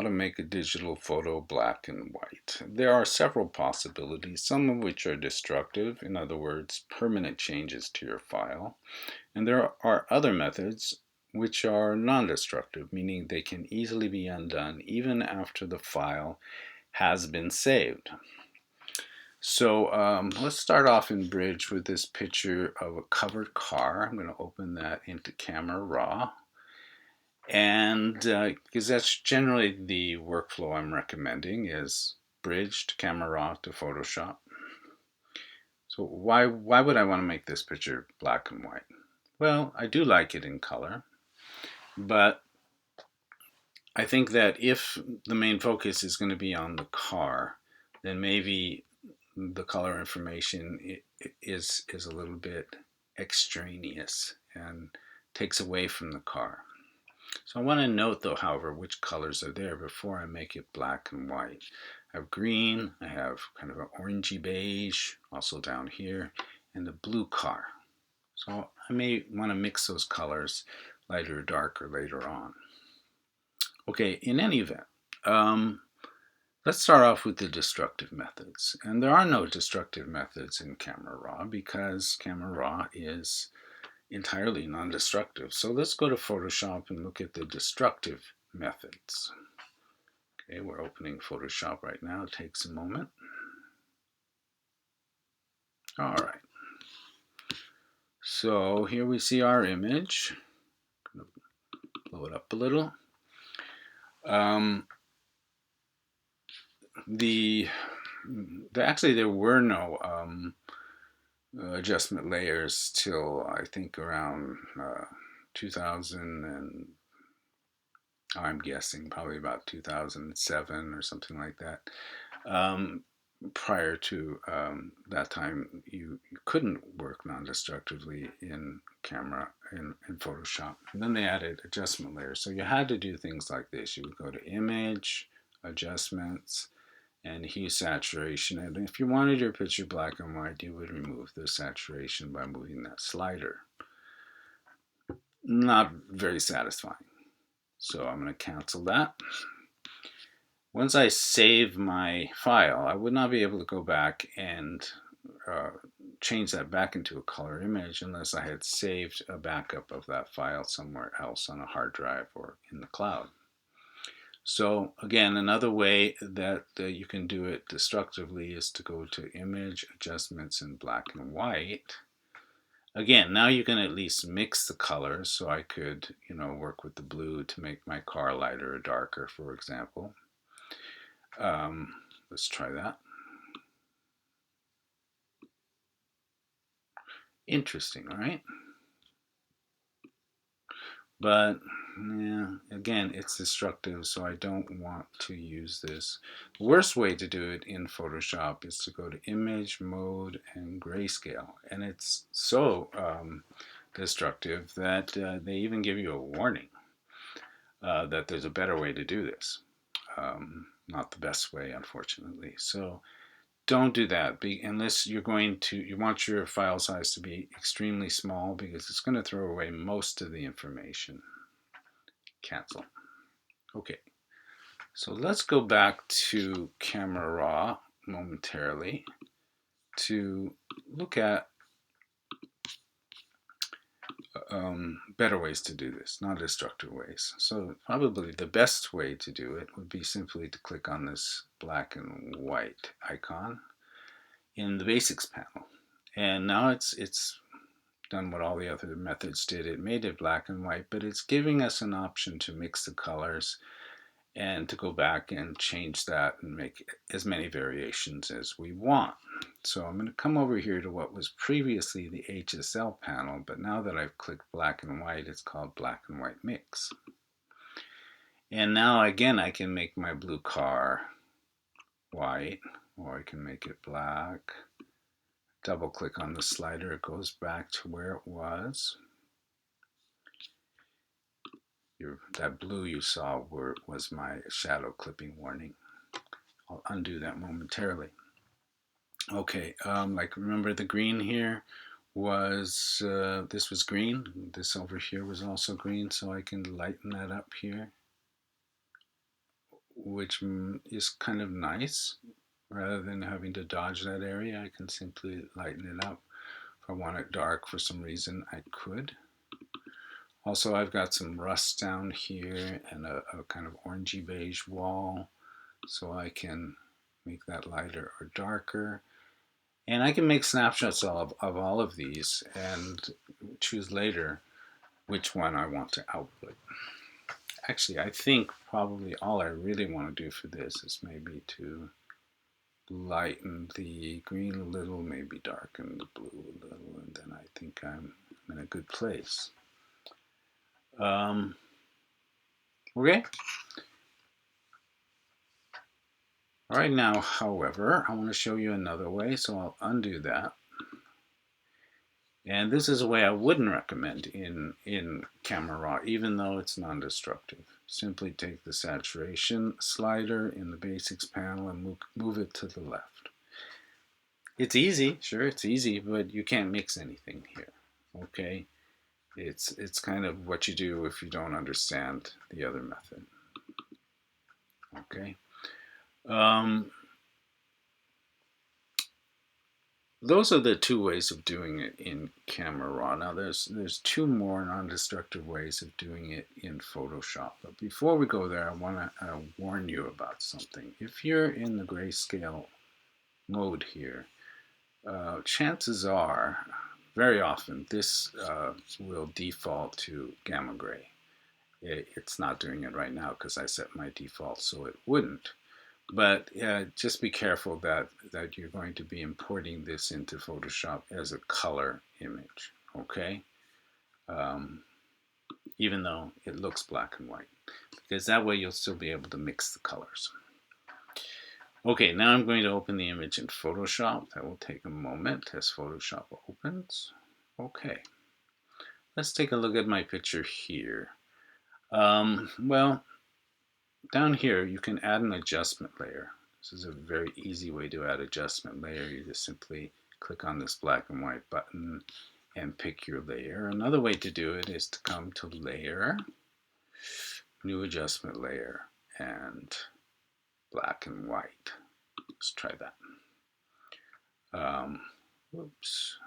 to make a digital photo black and white. There are several possibilities, some of which are destructive, in other words, permanent changes to your file. And there are other methods which are non-destructive, meaning they can easily be undone even after the file has been saved. So let's start off in Bridge with this picture of a covered car. I'm going to open that into Camera Raw. And because that's generally the workflow I'm recommending is Bridge to Camera Raw to Photoshop. So why would I want to make this picture black and white? Well, I do like it in color, but I think that if the main focus is going to be on the car, then maybe the color information is a little bit extraneous and takes away from the car. So I want to note though, however, which colors are there before I make it black and white. I have green, I have kind of an orangey beige, also down here, and a blue car. So I may want to mix those colors lighter or darker later on. Okay, in any event, let's start off with the destructive methods. And there are no destructive methods in Camera Raw because Camera Raw is entirely non-destructive. So let's go to Photoshop and look at the destructive methods. Okay, we're opening Photoshop right now. It takes a moment. All right. So here we see our image. I'm going to blow it up a little. Actually, there were no adjustment layers till I think around 2000 and I'm guessing probably about 2007 or something like that. Prior to that time, you couldn't work non-destructively in Photoshop. And then they added adjustment layers. So you had to do things like this. You would go to Image, Adjustments, and Hue Saturation. And if you wanted your picture black and white, you would remove the saturation by moving that slider. Not very satisfying. So I'm going to cancel that. Once I save my file, I would not be able to go back and change that back into a color image unless I had saved a backup of that file somewhere else on a hard drive or in the cloud. So again, another way that you can do it destructively is to go to Image, Adjustments in Black and White. Again, now you can at least mix the colors, so I could, work with the blue to make my car lighter or darker, for example. Let's try that. Interesting, right? But yeah, again, it's destructive, so I don't want to use this. The worst way to do it in Photoshop is to go to Image, Mode, and Grayscale. And it's so destructive that they even give you a warning that there's a better way to do this. Not the best way, unfortunately. So don't do that unless you want your file size to be extremely small because it's going to throw away most of the information. Cancel. Okay, so let's go back to Camera Raw momentarily to look at better ways to do this, non-destructive ways. So probably the best way to do it would be simply to click on this black and white icon in the Basics panel. And now it's done what all the other methods did. It made it black and white, but it's giving us an option to mix the colors and to go back and change that and make as many variations as we want. So I'm going to come over here to what was previously the HSL panel, but now that I've clicked black and white, it's called Black and White Mix. And now again, I can make my blue car white, or I can make it black. Double click on the slider, it goes back to where it was. That blue you saw was my shadow clipping warning. I'll undo that momentarily. Okay, remember the green here was, this was green. This over here was also green, so I can lighten that up here. which is kind of nice. Rather than having to dodge that area, I can simply lighten it up. If I want it dark for some reason, I could. Also, I've got some rust down here and a kind of orangey beige wall, so I can make that lighter or darker. And I can make snapshots of all of these and choose later which one I want to output. Actually, I think probably all I really want to do for this is maybe to lighten the green a little, maybe darken the blue a little, and then I think I'm in a good place. Okay. All right, now, however, I want to show you another way, so I'll undo that. And this is a way I wouldn't recommend in Camera Raw, even though it's non-destructive. Simply take the saturation slider in the basics panel and move it to the left. It's easy, sure, it's easy, but you can't mix anything here, okay? It's kind of what you do if you don't understand the other method, okay? Those are the two ways of doing it in Camera Raw. Now there's two more non-destructive ways of doing it in Photoshop. But before we go there, I want to warn you about something. If you're in the grayscale mode here, chances are, very often, this will default to gamma gray. It's not doing it right now because I set my default so it wouldn't. But just be careful that you're going to be importing this into Photoshop as a color image, okay? Even though it looks black and white, because that way you'll still be able to mix the colors. Okay, now I'm going to open the image in Photoshop. That will take a moment as Photoshop opens. Okay, let's take a look at my picture here. Well, down here you can add an adjustment layer. This is a very easy way to add adjustment layer. You just simply click on this black and white button and pick your layer. Another way to do it is to come to Layer, New Adjustment Layer, and Black and White. Let's try that. Whoops,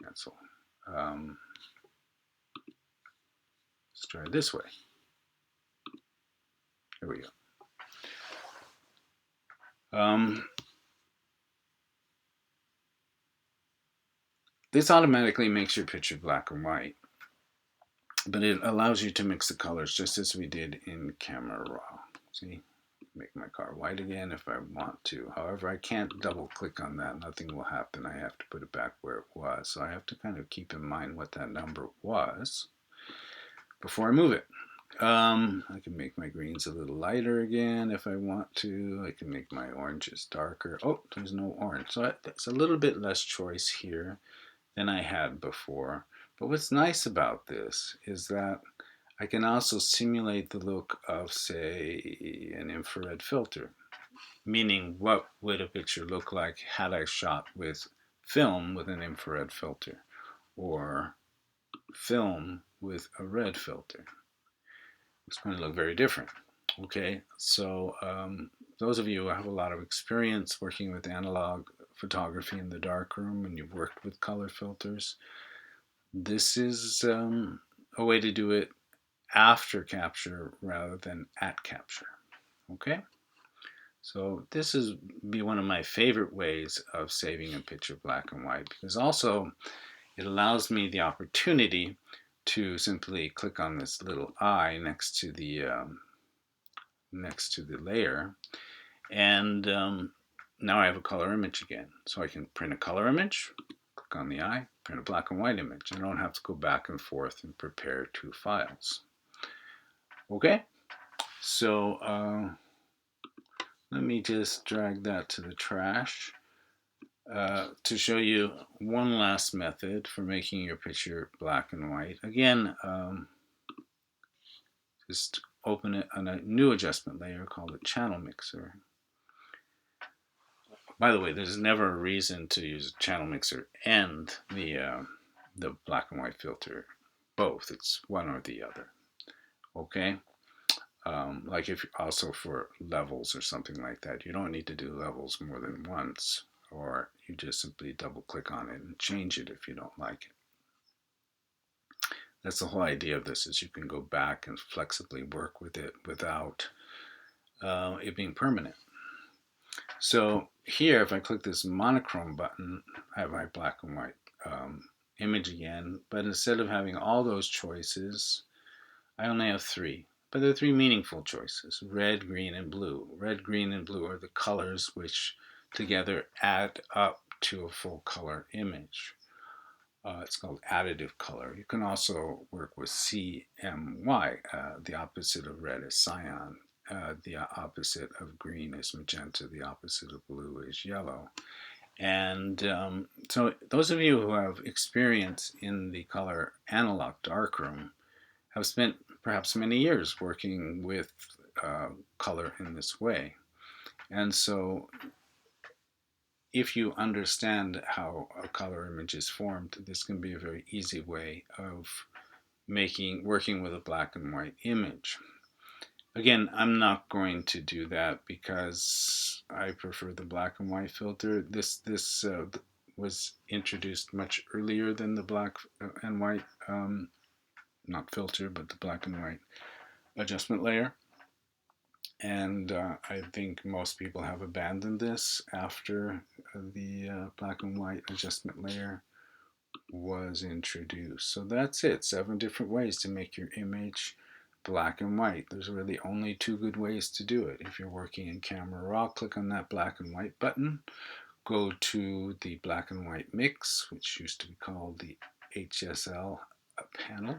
cancel. Let's try it this way. Here we go. This automatically makes your picture black and white, but it allows you to mix the colors just as we did in Camera Raw. See, make my car white again if I want to. However, I can't double click on that. Nothing will happen. I have to put it back where it was. So I have to kind of keep in mind what that number was before I move it. I can make my greens a little lighter again if I want to. I can make my oranges darker. Oh, there's no orange. So it's a little bit less choice here than I had before. But what's nice about this is that I can also simulate the look of, say, an infrared filter. Meaning, what would a picture look like had I shot with film with an infrared filter or film with a red filter? It's going to look very different. Okay, so those of you who have a lot of experience working with analog photography in the darkroom and you've worked with color filters, this is a way to do it after capture rather than at capture. Okay, so this is be one of my favorite ways of saving a picture black and white, because also it allows me the opportunity to simply click on this little eye next to the layer, and now I have a color image again. So I can print a color image, click on the eye, print a black and white image. I don't have to go back and forth and prepare two files. Okay, so let me just drag that to the trash to show you one last method for making your picture black and white. Again, just open it on a new adjustment layer called a channel mixer. By the way, there's never a reason to use a channel mixer and the black and white filter both. It's one or the other. Okay. Like if also for levels or something like that, you don't need to do levels more than once, or you just simply double click on it and change it if you don't like it. That's the whole idea of this, is you can go back and flexibly work with it without it being permanent. So here, if I click this monochrome button, I have my black and white image again, but instead of having all those choices, I only have three. But they're three meaningful choices: red, green, and blue. Red, green, and blue are the colors which together add up to a full color image. It's called additive color. You can also work with CMY. The opposite of red is cyan. The opposite of green is magenta. The opposite of blue is yellow. And so those of you who have experience in the color analog darkroom have spent perhaps many years working with color in this way. And so if you understand how a color image is formed, this can be a very easy way of working with a black and white image. Again, I'm not going to do that because I prefer the black and white filter. This was introduced much earlier than the black and white, not filter, but the black and white adjustment layer. And I think most people have abandoned this after the black and white adjustment layer was introduced. So that's it, 7 different ways to make your image black and white. There's really only 2 good ways to do it. If you're working in Camera Raw, click on that black and white button, go to the black and white mix, which used to be called the HSL panel,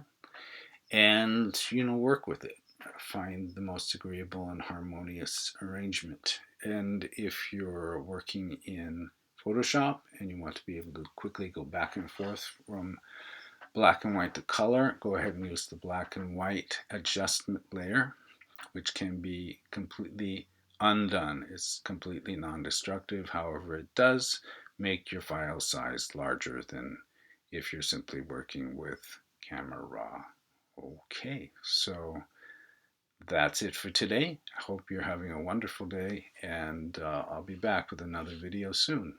and work with it. Find the most agreeable and harmonious arrangement. And if you're working in Photoshop and you want to be able to quickly go back and forth from black and white to color, go ahead and use the black and white adjustment layer, which can be completely undone. It's completely non-destructive. However, it does make your file size larger than if you're simply working with Camera Raw. Okay, so that's it for today. I hope you're having a wonderful day, and I'll be back with another video soon.